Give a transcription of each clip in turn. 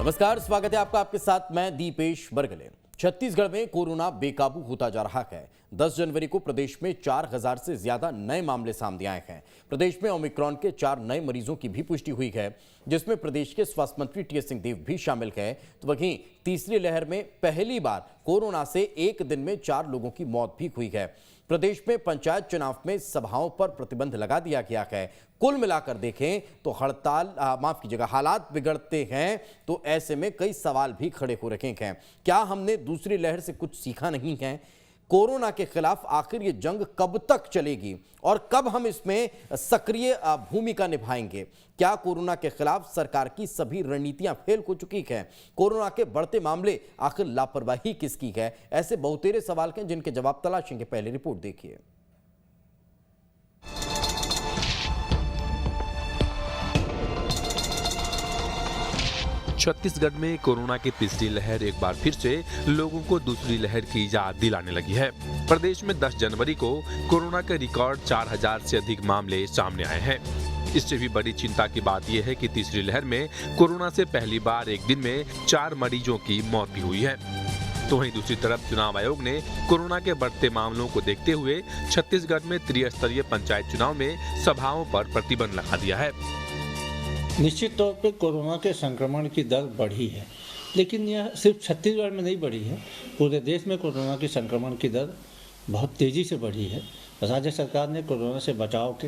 नमस्कार, स्वागत है आपका। आपके साथ मैं दीपेश बरगले। छत्तीसगढ़ में कोरोना बेकाबू होता जा रहा है। 10 जनवरी को प्रदेश में 4000 से ज्यादा नए मामले सामने आए हैं। प्रदेश में ओमिक्रॉन के 4 नए मरीजों की भी पुष्टि हुई है, जिसमें प्रदेश के स्वास्थ्य मंत्री टीएस सिंहदेव भी शामिल है। तो वहीं तीसरी लहर में पहली बार कोरोना से एक दिन में 4 लोगों की मौत भी हुई है। प्रदेश में पंचायत चुनाव में सभाओं पर प्रतिबंध लगा दिया गया है। कुल मिलाकर देखें तो हालात बिगड़ते हैं, तो ऐसे में कई सवाल भी खड़े हो रखे हैं। क्या हमने दूसरी लहर से कुछ सीखा नहीं है? कोरोना के खिलाफ आखिर ये जंग कब तक चलेगी और कब हम इसमें सक्रिय भूमिका निभाएंगे? क्या कोरोना के खिलाफ सरकार की सभी रणनीतियां फेल हो चुकी हैं? कोरोना के बढ़ते मामले आखिर लापरवाही किसकी है? ऐसे बहुतेरे सवाल हैं जिनके जवाब तलाशेंगे। पहले रिपोर्ट देखिए। छत्तीसगढ़ में कोरोना की तीसरी लहर एक बार फिर से लोगों को दूसरी लहर की याद दिलाने लगी है। प्रदेश में 10 जनवरी को कोरोना के रिकॉर्ड 4000 से अधिक मामले सामने आए हैं। इससे भी बड़ी चिंता की बात यह है कि तीसरी लहर में कोरोना से पहली बार एक दिन में 4 मरीजों की मौत भी हुई है। तो वहीं दूसरी तरफ चुनाव आयोग ने कोरोना के बढ़ते मामलों को देखते हुए छत्तीसगढ़ में त्रिस्तरीय पंचायत चुनाव में सभाओं पर प्रतिबंध लगा दिया है। निश्चित तौर पे कोरोना के संक्रमण की दर बढ़ी है, लेकिन यह सिर्फ छत्तीसगढ़ में नहीं बढ़ी है। पूरे देश में कोरोना की संक्रमण की दर बहुत तेज़ी से बढ़ी है। राज्य सरकार ने कोरोना से बचाव के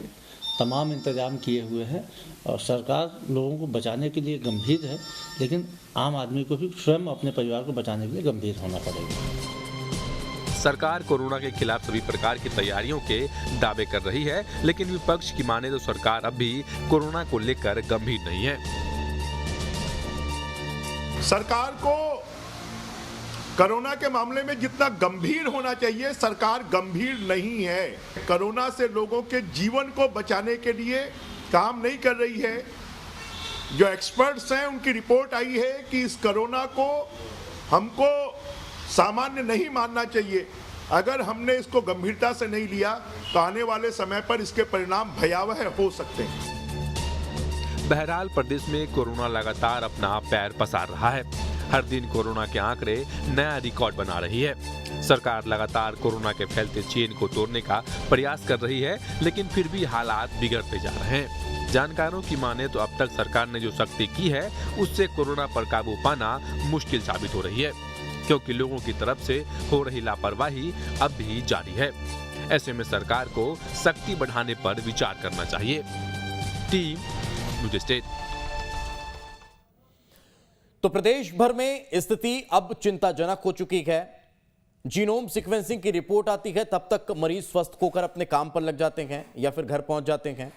तमाम इंतजाम किए हुए हैं और सरकार लोगों को बचाने के लिए गंभीर है, लेकिन आम आदमी को भी स्वयं अपने परिवार को बचाने के लिए गंभीर होना पड़ेगा। सरकार कोरोना के खिलाफ सभी प्रकार की तैयारियों के दावे कर रही है, लेकिन विपक्ष की माने तो सरकार अब भी कोरोना को लेकर गंभीर नहीं है। सरकार को कोरोना के मामले में जितना गंभीर होना चाहिए, सरकार गंभीर नहीं है। कोरोना से लोगों के जीवन को बचाने के लिए काम नहीं कर रही है। जो एक्सपर्ट्स हैं उनकी रिपोर्ट आई है कि इस कोरोना को हमको सामान्य नहीं मानना चाहिए। अगर हमने इसको गंभीरता से नहीं लिया तो आने वाले समय पर इसके परिणाम भयावह हो सकते हैं। बहरहाल प्रदेश में कोरोना लगातार अपना पैर पसार रहा है। हर दिन कोरोना के आंकड़े नया रिकॉर्ड बना रही है। सरकार लगातार कोरोना के फैलते चेन को तोड़ने का प्रयास कर रही है, लेकिन फिर भी हालात बिगड़ते जा रहे हैं। जानकारों की माने तो अब तक सरकार ने जो सख्ती की है, उससे कोरोना पर काबू पाना मुश्किल साबित हो रही है, क्योंकि लोगों की तरफ से हो रही लापरवाही अब भी जारी है। ऐसे में सरकार को सख्ती बढ़ाने पर विचार करना चाहिए। Team news state. तो प्रदेश भर में स्थिति अब चिंताजनक हो चुकी है। जीनोम सीक्वेंसिंग की रिपोर्ट आती है, तब तक मरीज स्वस्थ होकर अपने काम पर लग जाते हैं या फिर घर पहुंच जाते हैं।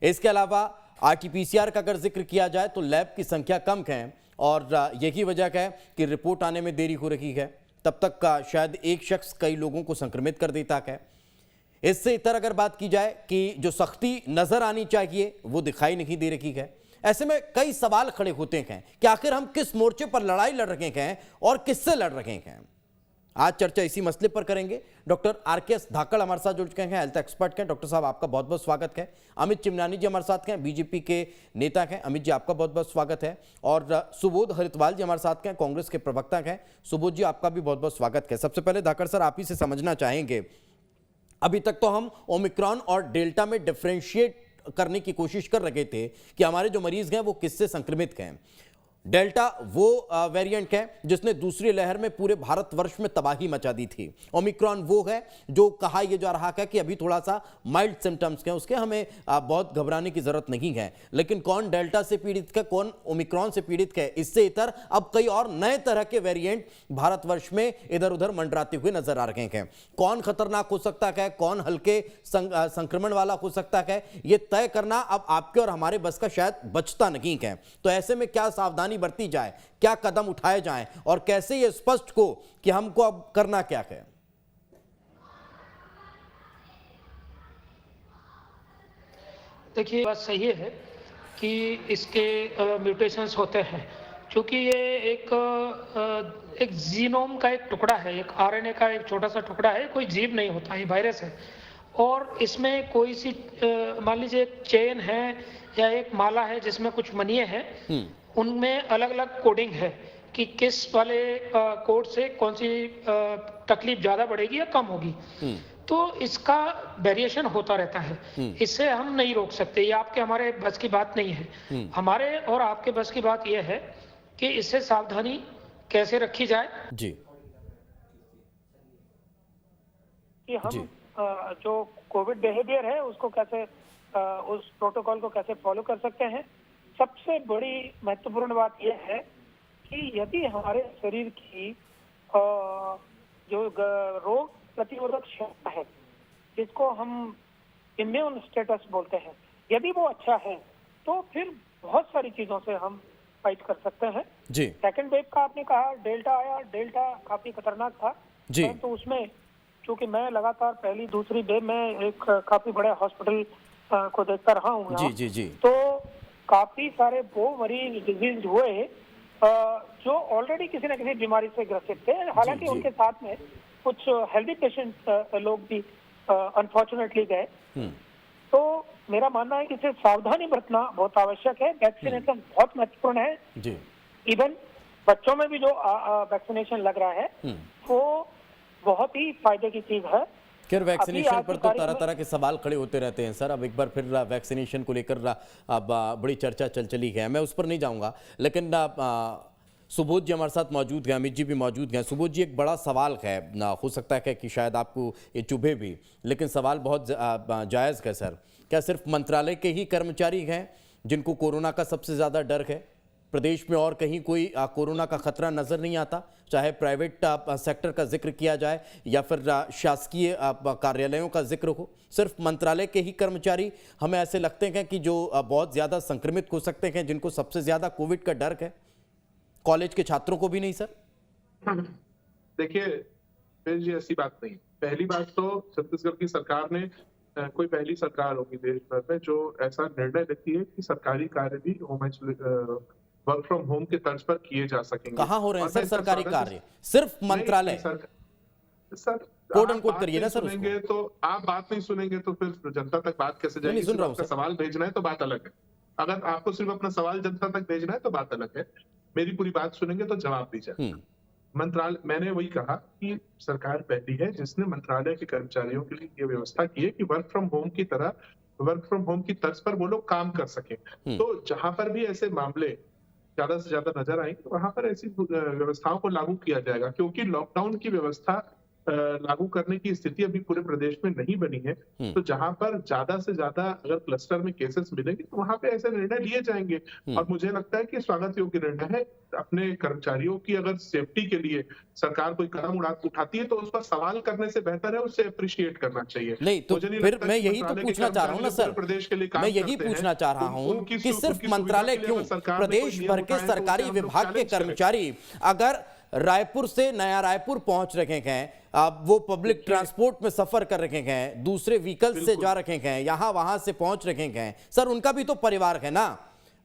इसके अलावा आरटीपीसीआर का अगर जिक्र किया जाए तो लैब की संख्या कम है और यही वजह है कि रिपोर्ट आने में देरी हो रही है। तब तक का शायद एक शख्स कई लोगों को संक्रमित कर देता है। इससे इतर अगर बात की जाए कि जो सख्ती नजर आनी चाहिए वो दिखाई नहीं दे रही है। ऐसे में कई सवाल खड़े होते हैं कि आखिर हम किस मोर्चे पर लड़ाई लड़ रहे हैं और किससे लड़ रहे हैं। आज चर्चा इसी मसले पर करेंगे। डॉक्टर आरकेएस धाकड़ हमारे साथ जुड़ चुके हैं, हेल्थ एक्सपर्ट हैं। डॉक्टर साहब, आपका बहुत बहुत स्वागत है। अमित चिमनानी जी हमारे साथ हैं, बीजेपी के नेता हैं। अमित जी, आपका बहुत बहुत स्वागत है। और सुबोध हरितवाल जी हमारे साथ हैं, कांग्रेस के प्रवक्ता हैं। सुबोध जी, आपका भी बहुत बहुत स्वागत है। सबसे पहले धाकड़ सर, आप ही से समझना चाहेंगे, अभी तक तो हम ओमिक्रॉन और डेल्टा में डिफ्रेंशिएट करने की कोशिश कर रहे थे कि हमारे जो मरीज हैं वो किससे संक्रमित हैं। डेल्टा वो वेरिएंट है जिसने दूसरी लहर में पूरे भारतवर्ष में तबाही मचा दी थी। ओमिक्रॉन वो है जो कहा यह जा रहा है कि अभी थोड़ा सा माइल्ड सिम्टम्स हैं, उसके हमें बहुत घबराने की जरूरत नहीं है। लेकिन कौन डेल्टा से पीड़ित है, कौन ओमिक्रॉन से पीड़ित है, इससे इतर अब कई और नए तरह के वेरिएंट भारतवर्ष में इधर उधर मंडराते हुए नजर आ रहे हैं। कौन खतरनाक हो सकता है, कौन हल्के संक्रमण वाला हो सकता है, यह तय करना अब आपके और हमारे बस का शायद बचता नहीं है। तो ऐसे में क्या सावधानी बरती जाए, क्या कदम उठाए जाएं और कैसे ये स्पष्ट हो कि हमको अब करना क्या है? देखिए, बात सही है कि इसके म्यूटेशंस होते हैं, क्योंकि ये एक जीनोम का एक टुकड़ा है, एक आरएनए का एक छोटा सा टुकड़ा है, कोई जीव नहीं होता, ये वायरस है। और इसमें कोई सी मान लीजिए एक चेन है या एक माला है जिसमें कुछ मनिए हैं, उनमें अलग अलग कोडिंग है कि किस वाले कोड से कौन सी तकलीफ ज़्यादा बढ़ेगी या कम होगी। तो इसका वेरिएशन होता रहता है, इससे हम नहीं रोक सकते, ये आपके हमारे बस की बात नहीं है। हमारे और आपके बस की बात यह है कि इससे सावधानी कैसे रखी जाए जी कि हम जो कोविड बिहेवियर है उसको कैसे उस प्रोटोकॉल को कैसे फॉलो कर सकते हैं। सबसे बड़ी महत्वपूर्ण बात यह है कि यदि हमारे शरीर की जो रोग प्रतिरोधक क्षमता है, जिसको हम इम्यून स्टेटस बोलते हैं, यदि वो अच्छा है तो फिर बहुत सारी चीजों से हम फाइट कर सकते हैं जी। सेकेंड वेव का आपने कहा डेल्टा आया, डेल्टा काफी खतरनाक था जी। तो उसमें चूंकि मैं लगातार पहली दूसरी वेव में एक काफी बड़े हॉस्पिटल को देखता रहा हूँ जी जी जी। तो काफी सारे वो मरीज डिजीज हुए जो ऑलरेडी किसी न किसी बीमारी से ग्रसित थे, हालांकि उनके साथ में कुछ हेल्दी पेशेंट लोग भी अनफॉर्चुनेटली गए। तो मेरा मानना है कि इसे सावधानी बरतना बहुत आवश्यक है। वैक्सीनेशन बहुत महत्वपूर्ण है जी। इवन बच्चों में भी जो वैक्सीनेशन लग रहा है वो बहुत ही फायदे की चीज है। खैर वैक्सीनेशन पर तो तरह तरह के सवाल खड़े होते रहते हैं सर। अब एक बार फिर वैक्सीनेशन को लेकर अब बड़ी चर्चा चली है, मैं उस पर नहीं जाऊंगा। लेकिन सुबोध जी हमारे साथ मौजूद हैं, अमित जी भी मौजूद हैं। सुबोध जी, एक बड़ा सवाल है, हो सकता है कि शायद आपको ये चुभे भी, लेकिन सवाल बहुत जायज़ है सर। क्या सिर्फ मंत्रालय के ही कर्मचारी हैं जिनको कोरोना का सबसे ज़्यादा डर है? प्रदेश में और कहीं कोई कोरोना का खतरा नजर नहीं आता? चाहे प्राइवेट सेक्टर का जिक्र किया जाए या फिर शासकीय कार्यालयों का जिक्र हो, सिर्फ मंत्रालय के ही कर्मचारी हमें ऐसे लगते हैं कि जो बहुत ज़्यादा संक्रमित हो सकते हैं, जिनको सबसे ज़्यादा कोविड का डर है? कॉलेज के छात्रों को भी नहीं सर? देखिए जी, ऐसी बात नहीं। पहली बात तो छत्तीसगढ़ की सरकार ने कोई पहली सरकार होगी देश भर में जो ऐसा निर्णय लेती है कि सरकारी कार्य भी वर्क फ्रॉम होम के तर्ज पर किए जा सकेंगे। कहाँ हो रहे हैं सर सरकारी कार्य? सिर्फ मंत्रालय सर कोड अनकोड करिए ना सर। सुनेंगे तो आप बात नहीं सुनेंगे तो फिर जनता तक बात कैसे जाएगी? नहीं सुन रहा हूं सर। सवाल भेजना है तो बात अलग है, अगर आपको सिर्फ अपना सवाल जनता तक भेजना है तो बात अलग है। मेरी पूरी बात सुनेंगे तो जवाब दीजिए। मंत्रालय, मैंने वही कहा कि सरकार पहली है जिसने मंत्रालय के कर्मचारियों के लिए ये व्यवस्था की है कि वर्क फ्रॉम होम की तरह, वर्क फ्रॉम होम की तर्ज पर वो लोग काम कर सके। तो जहां पर भी ऐसे मामले ज्यादा से ज्यादा नजर आएंगे वहां पर ऐसी व्यवस्थाओं को लागू किया जाएगा, क्योंकि लॉकडाउन की व्यवस्था लागू करने की स्थिति अभी पूरे प्रदेश में नहीं बनी है। तो जहां पर ज्यादा से ज्यादा अगर क्लस्टर में केसेस मिलेंगे तो वहां पे ऐसे निर्णय लिए जाएंगे। और मुझे लगता है कि स्वागत योग्य निर्णय है। अपने कर्मचारियों की अगर सेफ्टी के लिए सरकार कोई कदम उठाती है तो उस पर सवाल करने से बेहतर है उसे अप्रिशिएट करना चाहिए। नहीं तो फिर मैं यही तो पूछना चाह रहा हूँ ना सर, प्रदेश के लिए मैं यही पूछना चाह रहा हूँ कि सिर्फ मंत्रालय क्यों, प्रदेश भर के सरकारी विभाग के कर्मचारी अगर रायपुर से नया रायपुर पहुंच रखे हैं, अब वो पब्लिक ट्रांसपोर्ट में सफर कर रखे हैं, दूसरे व्हीकल से जा रखे हैं, यहां वहां से पहुंच रखे हैं सर, उनका भी तो परिवार है ना।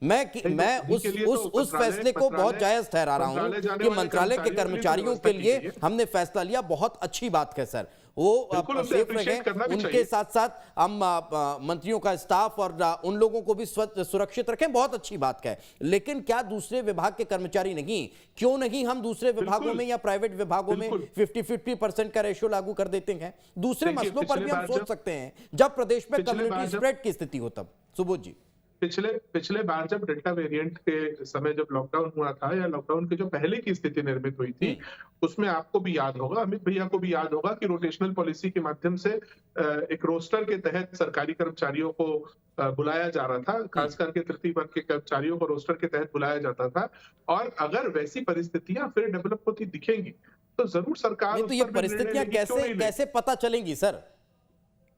मैं उस फैसले को बहुत जायज ठहरा रहा हूं कि मंत्रालय के कर्मचारियों के लिए हमने फैसला लिया, बहुत अच्छी बात है सर। वो सेफ रखें, उनके साथ साथ हम मंत्रियों का स्टाफ और उन लोगों को भी सुरक्षित रखें, बहुत अच्छी बात है। लेकिन क्या दूसरे विभाग के कर्मचारी नहीं? क्यों नहीं हम दूसरे विभागों में या प्राइवेट विभागों में 50-50% का रेशियो लागू कर देते हैं? दूसरे मसलों पर भी हम सोच सकते हैं जब प्रदेश में कम्युनिटी स्प्रेड की स्थिति हो तब। सुबोध जी, पिछले बार जब डेल्टा वेरिएंट के समय जब लॉकडाउन हुआ था या लॉकडाउन के जो पहले की स्थिति निर्मित हुई थी, उसमें आपको भी याद होगा, अमित भैया को भी याद होगा कि रोटेशनल पॉलिसी के माध्यम से एक रोस्टर के तहत सरकारी कर्मचारियों को बुलाया जा रहा था, खास करके तृतीय वर्ग के कर्मचारियों को रोस्टर के तहत बुलाया जाता था। और अगर वैसी परिस्थितियां फिर डेवलप होती दिखेंगी तो जरूर सरकार, तो ये परिस्थितियां कैसे पता चलेंगी सर?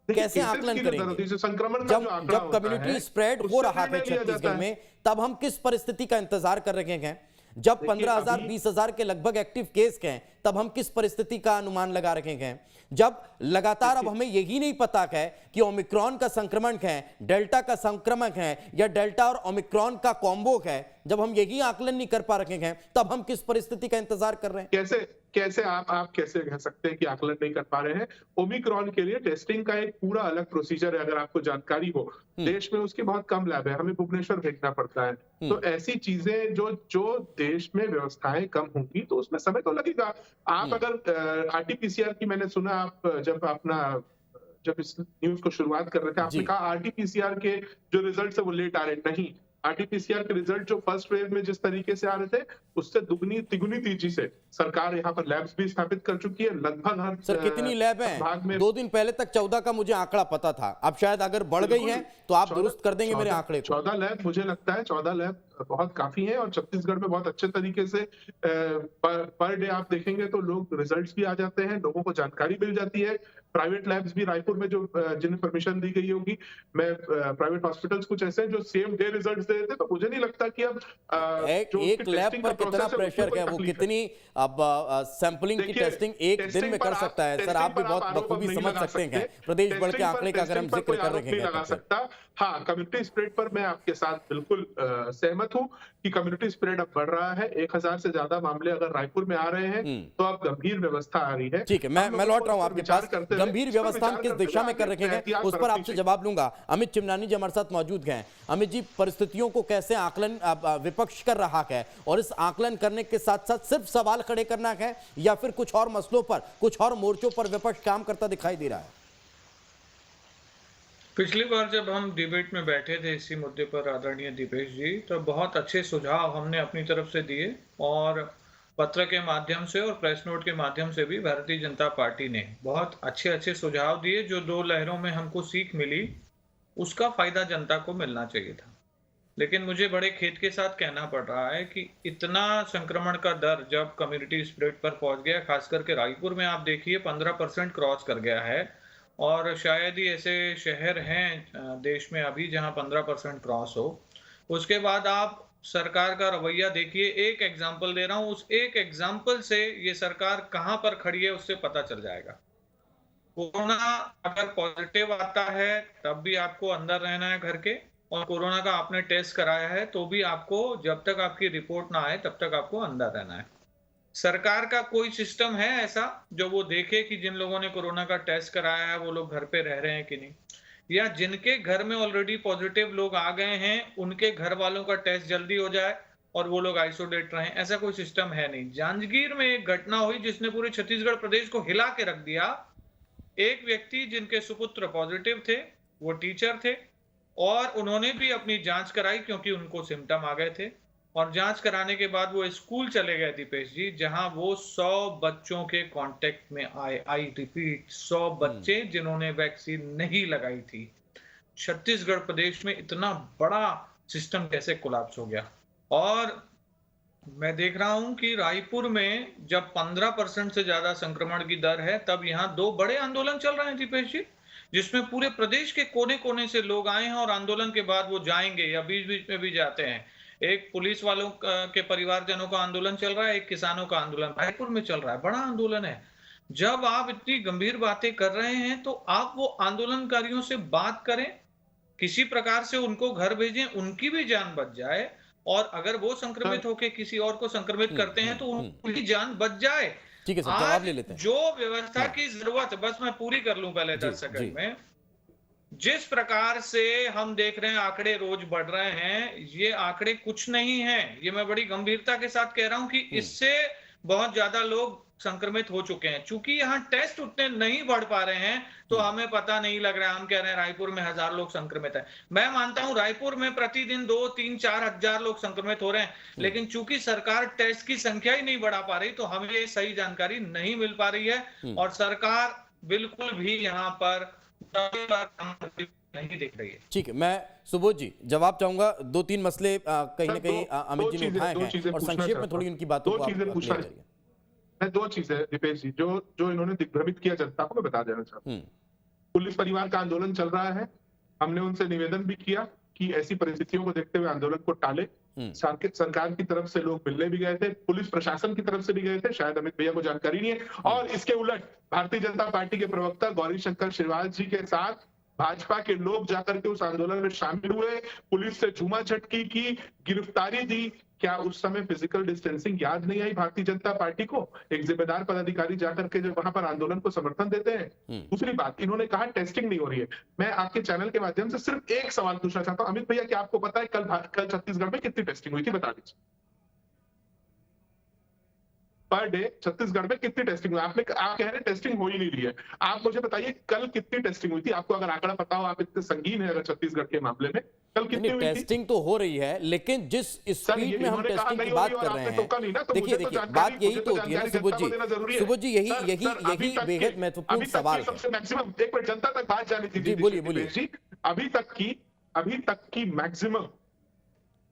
कैसे आकलन करेंगे? संक्रमण जब कम्युनिटी स्प्रेड हो रहा है छत्तीसगढ़ में, तब हम किस परिस्थिति का इंतजार कर रहे हैं? जब 15,000 20,000 के लगभग एक्टिव केस हैं, तब हम किस परिस्थिति का अनुमान लगा रहे हैं? जब लगातार अब हमें यही नहीं पता है कि ओमिक्रॉन का संक्रमण है, डेल्टा का संक्रमण है, या डेल्टा और ओमिक्रॉन का कॉम्बो है, जब हम यही आकलन नहीं कर पा रहे हैं, तब हम किस परिस्थिति का इंतजार कर रहे हैं? कैसे आप कैसे कह सकते हैं कि आकलन नहीं कर पा रहे हैं? ओमिक्रॉन के लिए टेस्टिंग का एक पूरा अलग प्रोसीजर है, अगर आपको जानकारी हो। देश में उसकी बहुत कम लैब है, हमें भुवनेश्वर भेजना पड़ता है। तो ऐसी चीजें जो देश में व्यवस्थाएं कम होंगी तो उसमें समय तो लगेगा। आप अगर आरटीपीसीआर की, मैंने सुना आप जब इस न्यूज को शुरुआत कर रहे थे, आपने कहा आरटीपीसीआर के जो रिजल्ट है वो लेट आ रहे। नहीं, आरटीपीसीआर के रिजल्ट जो फर्स्ट वेव में जिस तरीके से आ रहे थे, उससे दुगनी तिगुनी तेजी से सरकार यहाँ पर लैब्स भी स्थापित कर चुकी है। लगभग हर सर कितनी लैब है? 2 दिन पहले तक 14 का मुझे आंकड़ा पता था, अब शायद अगर बढ़ गई है तो आप दुरुस्त कर देंगे मेरे आंकड़े को। 14 लैब, मुझे लगता है 14 लैब बहुत काफी है, और छत्तीसगढ़ में बहुत अच्छे तरीके से पर डे आप देखेंगे तो लोग रिजल्ट्स भी आ जाते हैं, लोगों को जानकारी मिल जाती है। प्राइवेट लैब्स भी रायपुर में जो जिन्हें परमिशन दी गई होगी, मैं प्राइवेट हॉस्पिटल्स कुछ ऐसे हैं जो सेम डे रिजल्ट्स दे देते, तो मुझे नहीं लगता कि अब एक लैब पर कितना प्रेशर है, वो कितनी अब सैंपलिंग की टेस्टिंग एक दिन में कर सकता है? सर आप भी बहुत बखूबी समझ सकते हैं प्रदेश भर के आंकड़े का अगर हम जिक्र कर रहे हैं। हाँ, कम्युनिटी स्प्रेड पर मैं आपके साथ बिल्कुल सहमत हूँ कि कम्युनिटी स्प्रेड अब बढ़ रहा है। 1000 से ज्यादा मामले अगर रायपुर में आ रहे हैं तो अब गंभीर व्यवस्था आ रही है। ठीक है, मैं लौट रहा हूँ आपके पास। गंभीर व्यवस्था हम किस दिशा में कर रहे हैं उस पर आपसे जवाब लूंगा। अमित चिमनानी जी हमारे साथ मौजूद हैं। अमित जी, परिस्थितियों को कैसे आकलन विपक्ष कर रहा है, और इस आकलन करने के साथ साथ सिर्फ सवाल खड़े करना है या फिर कुछ और मसलों पर, कुछ और मोर्चों पर विपक्ष काम करता दिखाई दे रहा है? पिछली बार जब हम डिबेट में बैठे थे इसी मुद्दे पर आदरणीय दीपेश जी, तो बहुत अच्छे सुझाव हमने अपनी तरफ से दिए, और पत्र के माध्यम से और प्रेस नोट के माध्यम से भी भारतीय जनता पार्टी ने बहुत अच्छे सुझाव दिए। जो 2 लहरों में हमको सीख मिली, उसका फायदा जनता को मिलना चाहिए था। लेकिन मुझे बड़े खेद के साथ कहना पड़ रहा है कि इतना संक्रमण का दर जब कम्युनिटी स्प्रेड पर पहुंच गया, खास करके रायपुर में आप देखिए 15% क्रॉस कर गया है, और शायद ही ऐसे शहर हैं देश में अभी जहां 15% क्रॉस हो। उसके बाद आप सरकार का रवैया देखिए। एक एग्जाम्पल दे रहा हूं, उस एक एग्जाम्पल से ये सरकार कहां पर खड़ी है उससे पता चल जाएगा। कोरोना अगर पॉजिटिव आता है तब भी आपको अंदर रहना है घर के, और कोरोना का आपने टेस्ट कराया है तो भी आपको, जब तक आपकी रिपोर्ट ना आए तब तक आपको अंदर रहना है। सरकार का कोई सिस्टम है ऐसा जो वो देखे कि जिन लोगों ने कोरोना का टेस्ट कराया है वो लोग घर पे रह रहे हैं कि नहीं, या जिनके घर में ऑलरेडी पॉजिटिव लोग आ गए हैं उनके घर वालों का टेस्ट जल्दी हो जाए और वो लोग आइसोलेट रहें? ऐसा कोई सिस्टम है नहीं। जांजगीर में एक घटना हुई जिसने पूरे छत्तीसगढ़ प्रदेश को हिला के रख दिया। एक व्यक्ति जिनके सुपुत्र पॉजिटिव थे, वो टीचर थे, और उन्होंने भी अपनी जांच कराई क्योंकि उनको सिम्टम आ गए थे, और जांच कराने के बाद वो स्कूल चले गए दीपेश जी, जहां वो 100 बच्चों के कांटेक्ट में आए। आई रिपीट, 100 बच्चे जिन्होंने वैक्सीन नहीं लगाई थी। छत्तीसगढ़ प्रदेश में इतना बड़ा सिस्टम कैसे कोलैप्स हो गया? और मैं देख रहा हूं कि रायपुर में जब 15% से ज्यादा संक्रमण की दर है, तब यहाँ 2 बड़े आंदोलन चल रहे हैं दीपेश जी, जिसमें पूरे प्रदेश के कोने कोने से लोग आए हैं, और आंदोलन के बाद वो जाएंगे या बीच बीच में भी जाते हैं। एक पुलिस वालों के परिवारजनों का आंदोलन चल रहा है, एक किसानों का आंदोलन रायपुर में चल रहा है। बड़ा आंदोलन है। जब आप इतनी गंभीर बातें कर रहे हैं तो आप वो आंदोलनकारियों से बात करें, किसी प्रकार से उनको घर भेजें, उनकी भी जान बच जाए, और अगर वो संक्रमित होकर किसी और को संक्रमित करते हैं तो उनकी जान बच जाए। ठीक है सर, जवाब ले लेते हैं। जो व्यवस्था की जरूरत, बस मैं पूरी कर लूं पहले 10 सेकंड में। जिस प्रकार से हम देख रहे हैं आंकड़े रोज बढ़ रहे हैं, ये आंकड़े कुछ नहीं है। ये मैं बड़ी गंभीरता के साथ कह रहा हूं कि इससे बहुत ज्यादा लोग संक्रमित हो चुके हैं। चूंकि यहाँ टेस्ट उतने नहीं बढ़ पा रहे हैं तो हमें पता नहीं लग रहा है। हम कह रहे हैं रायपुर में 1000 लोग संक्रमित है। मैं मानता हूं रायपुर में प्रतिदिन 2, 3, 4 हजार लोग संक्रमित हो रहे हैं, लेकिन चूंकि सरकार टेस्ट की संख्या ही नहीं बढ़ा पा रही तो हमें सही जानकारी नहीं मिल पा रही है, और सरकार बिल्कुल भी यहाँ पर नहीं दिख रही है। ठीक है, मैं सुबोध जी जवाब चाहूंगा। 2-3 मसले कहीं ना कहीं अमित जी ने उठाए हैं, और संक्षेप में थोड़ी उनकी बातों को मैं 2 चीजें दीपेश जी जो इन्होंने दिग्भ्रमित किया जनता को, मैं बता देना चाहता हूँ। पुलिस परिवार का आंदोलन चल रहा है, हमने उनसे निवेदन भी किया कि ऐसी परिस्थितियों को देखते हुए आंदोलन को टाले। सरकार की तरफ से लोग मिलने भी गए थे, पुलिस प्रशासन की तरफ से भी गए थे, शायद अमित भैया को जानकारी नहीं है। और इसके उलट भारतीय जनता पार्टी के प्रवक्ता गौरी शंकर श्रीवास जी के साथ भाजपा के लोग जाकर के उस आंदोलन में शामिल हुए, पुलिस से झूमा झटकी की, गिरफ्तारी दी। क्या उस समय फिजिकल डिस्टेंसिंग याद नहीं आई भारतीय जनता पार्टी को? एक जिम्मेदार पदाधिकारी जाकर के जब वहां पर आंदोलन को समर्थन देते हैं। दूसरी बात, इन्होंने कहा टेस्टिंग नहीं हो रही है। मैं आपके चैनल के माध्यम से सिर्फ एक सवाल पूछना चाहता हूं, अमित भैया, क्या आपको पता है कल छत्तीसगढ़ में कितनी टेस्टिंग हुई थी? बता दीजिए। पर डे छत्तीसगढ़ में कितनी टेस्टिंग हुई? आप कह रहे हैं टेस्टिंग हो ही नहीं रही है। आप मुझे बताइए कल कितनी टेस्टिंग हुई थी? आपको अगर आंकड़ा पता हो, आप इतने संगीन है अगर छत्तीसगढ़ के मामले में, कल कितनी हुई थी? टेस्टिंग तो हो रही है, लेकिन जिस स्पीड में हम टेस्टिंग की बात कर रहे हैं, देखिए बात यही तो होती है ना सुबोध जी, यही बेहद महत्वपूर्ण सवाल है। मैक्सिमम, एक मिनट, जनता तक बात जानी थी। बोलिए। अभी तक की मैक्सिमम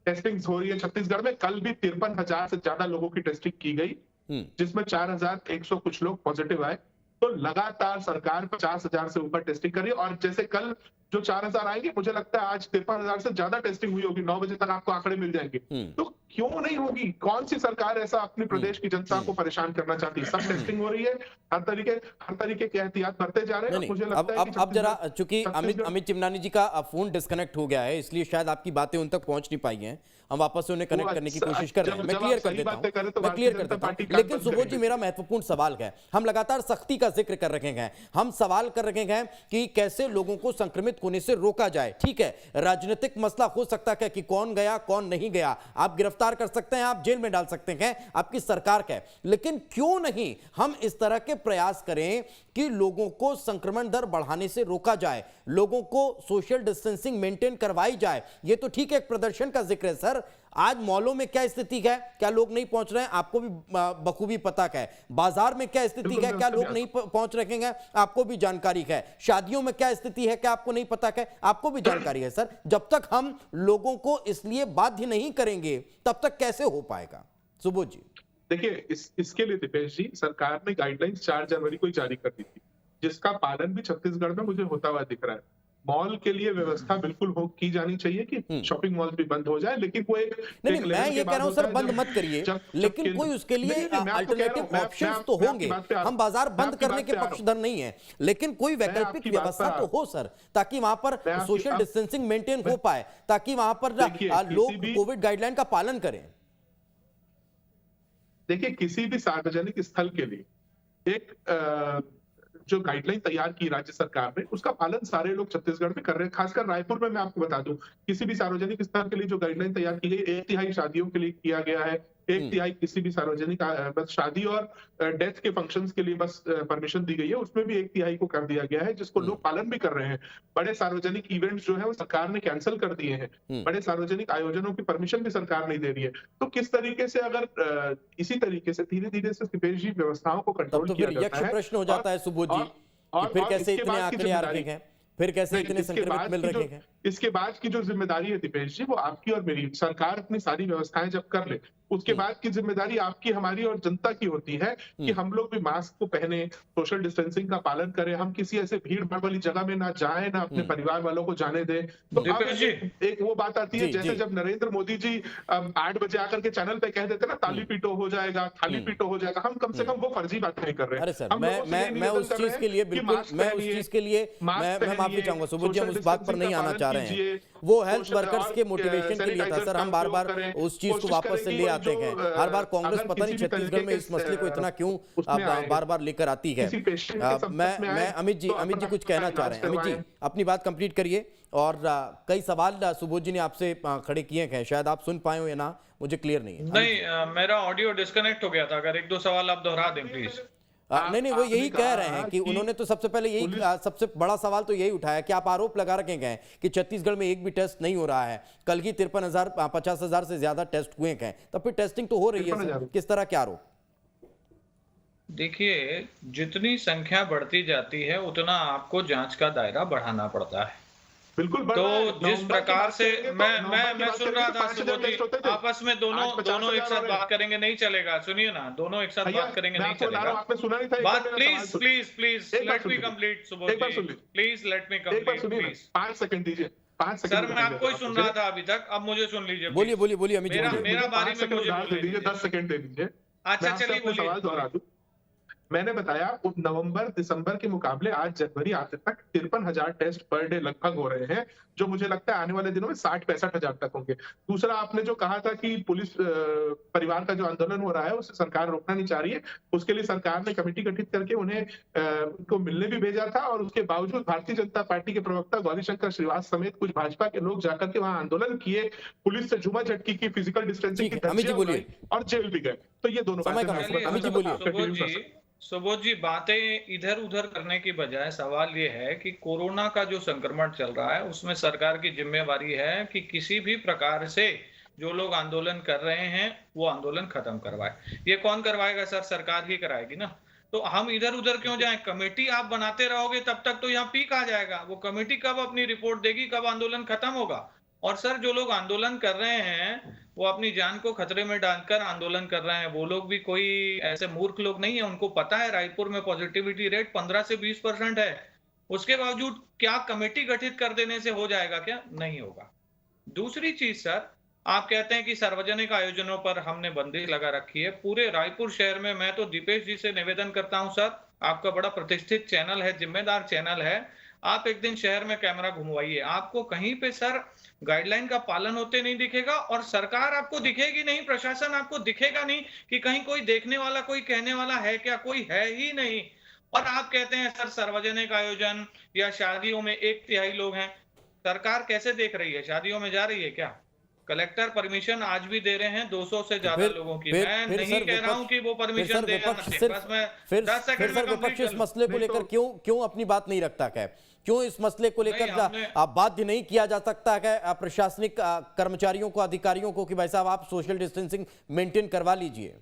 टेस्टिंग हो रही है छत्तीसगढ़ में। कल भी 53,000 से ज्यादा लोगों की टेस्टिंग की गई, जिसमें 4,100 कुछ लोग पॉजिटिव आए। तो लगातार सरकार 50,000 से ऊपर टेस्टिंग कर रही है। और जैसे कल जो 4,000 आएंगे, मुझे लगता है आज 53,000 से ज्यादा टेस्टिंग हुई होगी। 9 बजे तक आपको आंकड़े मिल जाएंगे। तो क्यों नहीं होगी? कौन सी सरकार ऐसा अपने प्रदेश की जनता को परेशान करना चाहती है? सब टेस्टिंग हो रही है, हर तरीके के एहतियात बरते जा रहे हैं। मुझे लगता है अब जरा, चूंकि अमित चिमनानी जी का फोन डिस्कनेक्ट हो गया है, इसलिए शायद आपकी बातें उन तक पहुंच नहीं पाई हैं। हम वापस से उन्हें कनेक्ट करने की कोशिश कर रहे हैं। मैं क्लियर कर देता हूं। लेकिन सुबोध जी, मेरा महत्वपूर्ण सवाल है, हम लगातार सख्ती का जिक्र कर रहे हैं, हम सवाल कर रहे हैं कि कैसे लोगों को संक्रमित होने से रोका जाए। ठीक है, राजनीतिक मसला हो सकता है कि कौन गया कौन नहीं गया, आप गिरफ्तार कर सकते हैं, आप जेल में डाल सकते हैं, आपकी सरकार का है। लेकिन क्यों नहीं हम इस तरह के प्रयास करें कि लोगों को संक्रमण दर बढ़ाने से रोका जाए, लोगों को सोशल डिस्टेंसिंग मेंटेन करवाई जाए। ये तो ठीक है, एक प्रदर्शन का जिक्र है सर। आज मॉलों में क्या स्थिति है? क्या लोग नहीं पहुंच रहे हैं? आपको भी बखूबी पता है। बाजार में क्या स्थिति है? क्या लोग नहीं पहुंच रहे हैं? आपको भी जानकारी है। शादियों में क्या स्थिति है? क्या आपको नहीं पता है? आपको भी जानकारी है सर। जब तक हम लोगों को इसलिए बाध्य नहीं करेंगे, तब तक कैसे हो पाएगा? सुबोध जी, देखिए, इसके लिए दीपेश जी, सरकार ने गाइडलाइंस 4 जनवरी को ही जारी कर दी थी, जिसका पालन भी छत्तीसगढ़ में मुझे होता हुआ दिख रहा है। मॉल के लिए व्यवस्था बिल्कुल की जानी चाहिए कि शॉपिंग मॉल भी बंद हो जाए, लेकिन वो नहीं, मैं ये कह रहा हूं सर, बंद मत करिए, लेकिन कोई उसके लिए अल्टरनेटिव ऑप्शंस तो होंगे। हम बाजार बंद करने के पक्षधर नहीं है, लेकिन कोई वैकल्पिक व्यवस्था तो हो सर, ताकि वहां पर सोशल डिस्टेंसिंग मेंटेन हो पाए, ताकि वहां पर लोग कोविड गाइडलाइन का पालन करें। देखिए, किसी भी सार्वजनिक स्थल के लिए एक जो गाइडलाइन तैयार की राज्य सरकार ने, उसका पालन सारे लोग छत्तीसगढ़ में कर रहे हैं। खासकर रायपुर में मैं आपको बता दूं, किसी भी सार्वजनिक स्थल के लिए जो गाइडलाइन तैयार की गई, 1/3 शादियों के लिए किया गया है, 1/3 किसी भी सार्वजनिक बस शादी और डेथ के फंक्शंस के लिए बस परमिशन दी गई है, उसमें भी 1/3 को कर दिया गया है, जिसको लोग पालन भी कर रहे हैं। बड़े सार्वजनिक इवेंट्स जो है वो सरकार ने कैंसिल कर दिए हैं। बड़े सार्वजनिक आयोजनों की परमिशन भी सरकार नहीं दे रही है। तो किस तरीके से अगर इसी तरीके से धीरे धीरे से दीपेश जी व्यवस्थाओं को कंट्रोल किया जाता है, प्रश्न हो जाता है सुबोध जी, फिर कैसे इतने आंकड़े आ रहे हैं, फिर कैसे इतने संक्रमित मिल रहे हैं? इसके बाद की जो जिम्मेदारी है दीपेश जी, वो आपकी और मेरी। सरकार अपनी सारी व्यवस्थाएं जब कर ले, उसके बाद की जिम्मेदारी आपकी, हमारी और जनता की होती है कि हम लोग भी मास्क को पहने, सोशल डिस्टेंसिंग का पालन करें, हम किसी ऐसे भीड़ भाड़ वाली जगह में ना जाएं, ना अपने परिवार वालों को जाने दें। तो अब एक वो बात आती है, जैसे जब नरेंद्र मोदी जी 8 बजे आकर के चैनल पे कह देते ना, ताली पीटो हो जाएगा, थाली पीटो हो जाएगा, हम कम से कम वो फर्जी बात नहीं कर रहे। अरे सर, मैं उस चीज के लिए बिल्कुल, मैं माफी चाहूंगा सुबोध जी, हम उस बात पर नहीं आना चाह रहे हैं। वो हेल्थ वर्कर्स के मोटिवेशन के लिए था सर। हम बार बार उस चीज को वापस से ले आते हैं। हर बार कांग्रेस पता नहीं छत्तीसगढ़ में इस मसले को इतना क्यों बार बार लेकर आती है। मैं अमित जी कुछ कहना चाह रहे हैं। अमित जी, अपनी बात कंप्लीट करिए। और कई सवाल सुबोध जी ने आपसे खड़े किए हैं, शायद आप सुन पाए हो या ना, मुझे क्लियर नहीं है। नहीं, मेरा ऑडियो डिस्कनेक्ट हो गया था। अगर 1-2 सवाल आप दोहरा दें प्लीज। नहीं, वो यही कह रहे हैं कि उन्होंने तो सबसे पहले यही, सबसे बड़ा सवाल तो यही उठाया कि आप आरोप लगा रखे हैं कि छत्तीसगढ़ में एक भी टेस्ट नहीं हो रहा है। कल ही 53,000 50,000 से ज्यादा टेस्ट हुए हैं, तब फिर टेस्टिंग तो हो रही है। किस तरह के आरोप? देखिए, जितनी संख्या बढ़ती जाती है उतना आपको जांच का दायरा बढ़ाना पड़ता है। बिल्कुल। तो जिस प्रकार से मैं सुन रहा था सुबोध जी, आपस में दोनों एक साथ बात करेंगे नहीं चलेगा। सुनिए ना, दोनों एक साथ बात करेंगे नहीं चलेगा। बात please let me complete Subodh ji, please let me complete please. 5 second दीजिए। 5 सेकंड सर मैं आपको ही सुन रहा था अभी तक, अब मुझे सुन लीजिए। बोलिए बोलिए बोलिए अमित जी, बोलिए। मेरा बारी 5 में सेकंड मुझे उधार दे दीजिए, 10 सेकंड दे दीजिए। अच्छा मैं आपसे चलिए अपने सवाल दोहरा दूं। मैंने बताया नवंबर दिसंबर के मुकाबले आज जनवरी आते तक 53,000 टेस्ट पर डे लगभग हो रहे हैं, जो मुझे लगता है आने वाले दिनों में 60-65,000 तक होंगे। दूसरा, आपने जो कहा था कि पुलिस परिवार का जो आंदोलन हो रहा है उसे सरकार रोकना नहीं चाह रही है, उसके लिए सरकार ने कमेटी गठित करके उन्हें उनको मिलने भी भेजा था, और उसके बावजूद भारतीय जनता पार्टी के प्रवक्ता गौरीशंकर श्रीवास्तव समेत कुछ भाजपा के लोग जाकर के वहां आंदोलन किए, पुलिस से झूमाझटकी की, फिजिकल डिस्टेंसिंग की अमित जी बोलिए, और जेल भी गए। तो ये दोनों अमित जी बोलिए। सुबोध जी, बातें इधर उधर करने की बजाय सवाल ये है कि कोरोना का जो संक्रमण चल रहा है उसमें सरकार की जिम्मेवारी है कि किसी भी प्रकार से जो लोग आंदोलन कर रहे हैं वो आंदोलन खत्म करवाए। ये कौन करवाएगा सर? सरकार ही कराएगी ना। तो हम इधर उधर क्यों जाएं? कमेटी आप बनाते रहोगे तब तक तो यहाँ पीक आ जाएगा। वो कमेटी कब अपनी रिपोर्ट देगी, कब आंदोलन खत्म होगा? और सर जो लोग आंदोलन कर रहे हैं वो अपनी जान को खतरे में डालकर आंदोलन कर रहे हैं, वो लोग भी कोई ऐसे मूर्ख लोग नहीं है। उनको पता है रायपुर में पॉजिटिविटी रेट 15 से 20% है, उसके बावजूद क्या कमेटी गठित कर देने से हो जाएगा? क्या नहीं होगा। दूसरी चीज सर, आप कहते हैं कि सार्वजनिक आयोजनों पर हमने बंदिश लगा रखी है पूरे रायपुर शहर में। मैं तो दीपेश जी से निवेदन करता हूं सर, आपका बड़ा प्रतिष्ठित चैनल है, जिम्मेदार चैनल है, आप एक दिन शहर में कैमरा घुमवाइए, आपको कहीं पे सर गाइडलाइन का पालन होते नहीं दिखेगा, और सरकार आपको दिखेगी नहीं, प्रशासन आपको दिखेगा नहीं कि कहीं कोई देखने वाला, कोई कहने वाला है क्या? कोई है ही नहीं। और आप कहते हैं सर सार्वजनिक आयोजन या शादियों में 1/3 लोग हैं, सरकार कैसे देख रही है? शादियों में जा रही है क्या? कलेक्टर परमिशन आज भी दे रहे हैं 200 से ज्यादा लोगों की। मैं नहीं कह रहा हूं कि वो परमिशन देगा, बस मैं 10 सेकंड में विपक्ष इस मसले को लेकर क्यों अपनी बात नहीं रखता है? क्यों इस मसले को लेकर आप बाध्य नहीं किया जा सकता है प्रशासनिक कर्मचारियों को, अधिकारियों को कि भाई साहब आप सोशल डिस्टेंसिंग मेंटेन करवा लीजिए?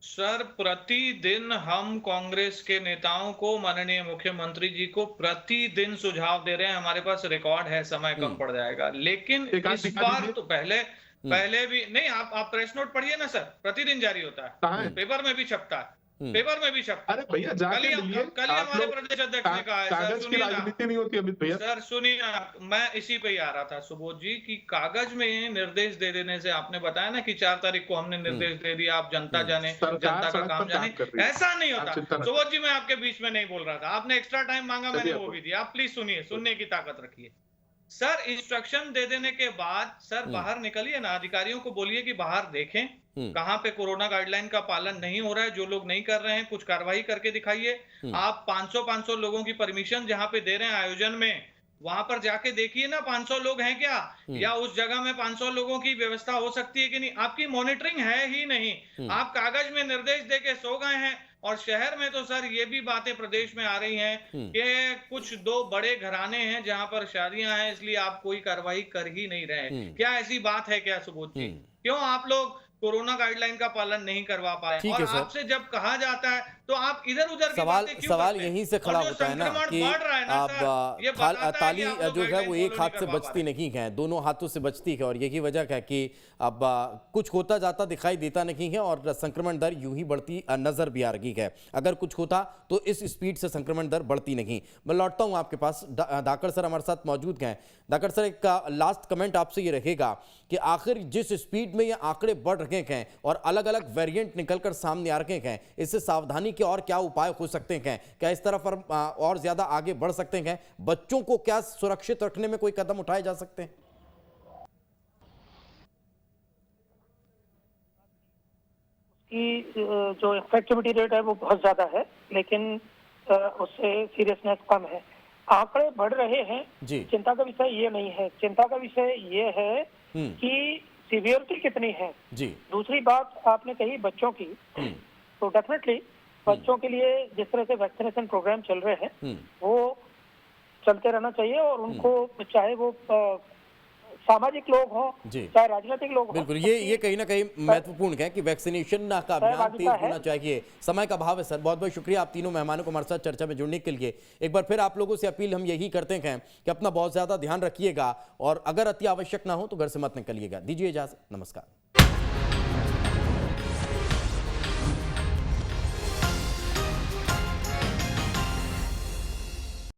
सर प्रतिदिन हम कांग्रेस के नेताओं को, माननीय मुख्यमंत्री जी को प्रतिदिन सुझाव दे रहे हैं, हमारे पास रिकॉर्ड है, समय कम पड़ जाएगा। लेकिन इस बार तो पहले भी नहीं, आप प्रेस नोट पढ़िए ना सर, प्रतिदिन जारी होता है, पेपर में भी छपता है, पेपर में भी छपता है। अरे भैया जाके मिलिए, कल ही हमारे प्रदेश अध्यक्ष ने कहा है कागज की राजनीति नहीं होती अमित भैया। सर सुनिए ना, मैं इसी पे ही आ रहा था सुबोध जी कि कागज में निर्देश दे देने से, आपने बताया ना कि 4 तारीख को हमने निर्देश दे दिया, आप जनता जाने, जनता का काम जाने, ऐसा नहीं होता सुबोध जी। मैं आपके बीच में नहीं बोल रहा था, आपने एक्स्ट्रा टाइम मांगा, मैंने वो भी दिया। आप प्लीज सुनिए, सुनने की ताकत रखिए। सर इंस्ट्रक्शन दे देने के बाद सर बाहर निकलिए ना, अधिकारियों को बोलिए कि बाहर देखें कहां पे कोरोना गाइडलाइन का पालन नहीं हो रहा है, जो लोग नहीं कर रहे हैं कुछ कार्रवाई करके दिखाइए। आप 500 लोगों की परमिशन जहां पे दे रहे हैं आयोजन में, वहां पर जाके देखिए ना 500 लोग हैं क्या, या उस जगह में 500 लोगों की व्यवस्था हो सकती है कि नहीं। आपकी मॉनिटरिंग है ही नहीं, आप कागज में निर्देश देके सो गए हैं। और शहर में तो सर ये भी बातें प्रदेश में आ रही हैं कि कुछ 2 बड़े घराने हैं जहां पर शादियां हैं, इसलिए आप कोई कार्रवाई कर ही नहीं रहे हैं। क्या ऐसी बात है क्या सुबोध जी? क्यों आप लोग कोरोना गाइडलाइन का पालन नहीं करवा पाए? और आपसे जब कहा जाता है तो आप इधर उधर सवाल यहीं से खड़ा होता है ना कि अब ताली जो है वो एक हाथ से बचती नहीं है, दोनों हाथों से बचती है, और यही वजह है कि अब कुछ होता जाता दिखाई देता नहीं है और संक्रमण दर यूं ही बढ़ती नजर भी आ रही है। अगर कुछ होता तो इस स्पीड से संक्रमण दर बढ़ती नहीं। मैं लौटता हूं आपके पास, धाकड़ सर हमारे साथ मौजूद हैं। धाकड़ सर, एक लास्ट कमेंट आपसे ये रहेगा कि आखिर जिस स्पीड में ये आंकड़े बढ़ रहे हैं और अलग अलग वेरिएंट निकलकर सामने आ रहे हैं, इससे सावधानी के और क्या उपाय हो सकते हैं? क्या इस तरफ और ज्यादा आगे बढ़ सकते हैं? बच्चों को क्या सुरक्षित रखने में कोई कदम उठाए जा सकते हैं? की जो इन्फेक्टिविटी रेट है वो बहुत ज्यादा है, लेकिन उससे सीरियसनेस कम है। आंकड़े बढ़ रहे हैं, चिंता का विषय ये नहीं है। चिंता का विषय ये है कि सीवियरिटी कितनी है। दूसरी बात आपने कही बच्चों की, तो डेफिनेटली बच्चों के लिए जिस तरह से वैक्सीनेशन प्रोग्राम चल रहे हैं वो चलते रहना चाहिए, और उनको चाहे वो सामाजिक लोग हों चाहे राजनीतिक लोग हों, बिल्कुल ये कहीं ना कहीं महत्वपूर्ण है कि वैक्सीनेशन का अभियान तेज होना चाहिए। समय का अभाव है सर, बहुत बहुत शुक्रिया आप तीनों मेहमानों को हमारे साथ चर्चा में जुड़ने के लिए। एक बार फिर आप लोगों से अपील हम यही करते हैं कि अपना बहुत ज्यादा ध्यान रखिएगा, और अगर अति आवश्यक ना हो तो घर से मत निकलिएगा। दीजिए इजाजत, नमस्कार।